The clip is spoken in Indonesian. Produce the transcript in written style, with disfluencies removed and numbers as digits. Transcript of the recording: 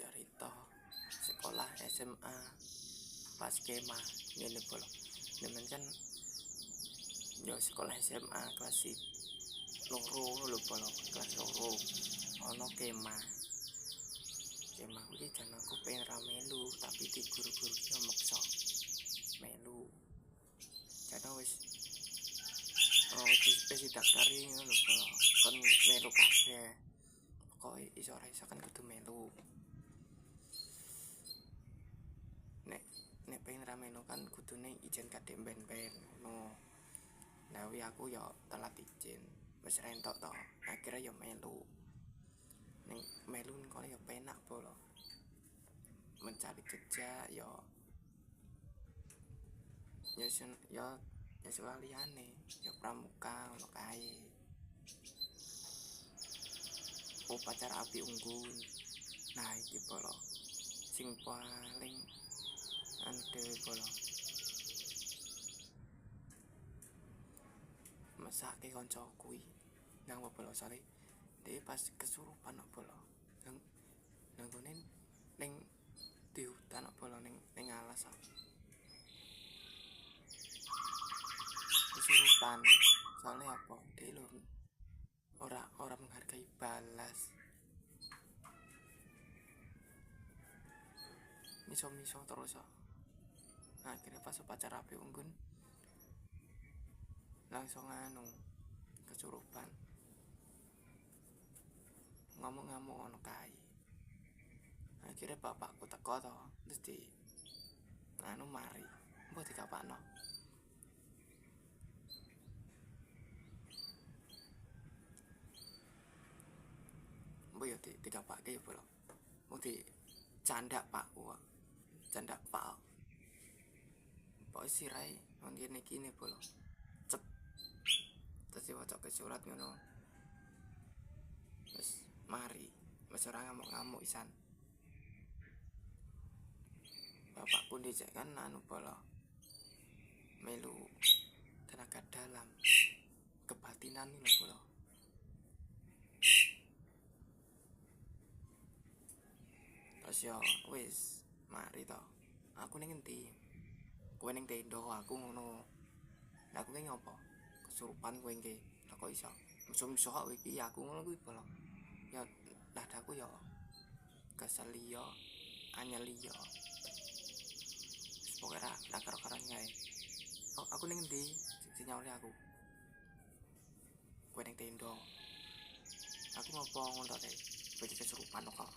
cerita sekolah SMA pas kemah ngene polo nemen kan yo sekolah SMA kelas loro lho polo kelas loro ono kemah kuwi jan aku pengen ra melu tapi di guru-guru ki maksa melu karena wis didaftari ngono polo kon melu kabeh kok iso ora iso kan kudu melu nek pengen ra melu kan kudune izin kadek ben-ben ngono. Nah wi aku yo telat izin wis rentok to akhirnya yo melu ning melu kok yo penak polo mencari jejak yo liyane yo pramuka ngono kae upacara api unggun. Nah iki polo sing paling ande polo mesake kanca kuwi nang polo sale dhewe pas kesurupan polo nang gone ning di hutan polo ning alas kesurupan soalnya apa dia lho ora menghargai balas miso terus akhirnya pas upacara api unggun langsung kesurupan ngomong-ngomong ono kae akhirnya bapakku teko to terus di mari mbok dikapakno mbok yo dikapake yo bro mau di candak pakku candak pak pok sirai ngene iki bolo cep terus diwaca surat ngono wis mari wis ora ngamuk-ngamuk isan bapakku dhisik kan bolo melu tenaga dalam kebatinan ini bolo terus yo wis mari to aku ning endi kowe ning tendo aku ngono aku ki ngopo kesurupan kowe iki kok iso musuh-musuh kok iki aku ngono kuwi bolo ya dadaku yo kesel yo anyel yo pokoknya ra karo-karoan kae aku ning endi sinyale aku kowe ning tendo aku ngopo ngono teh kowe kesurupan kok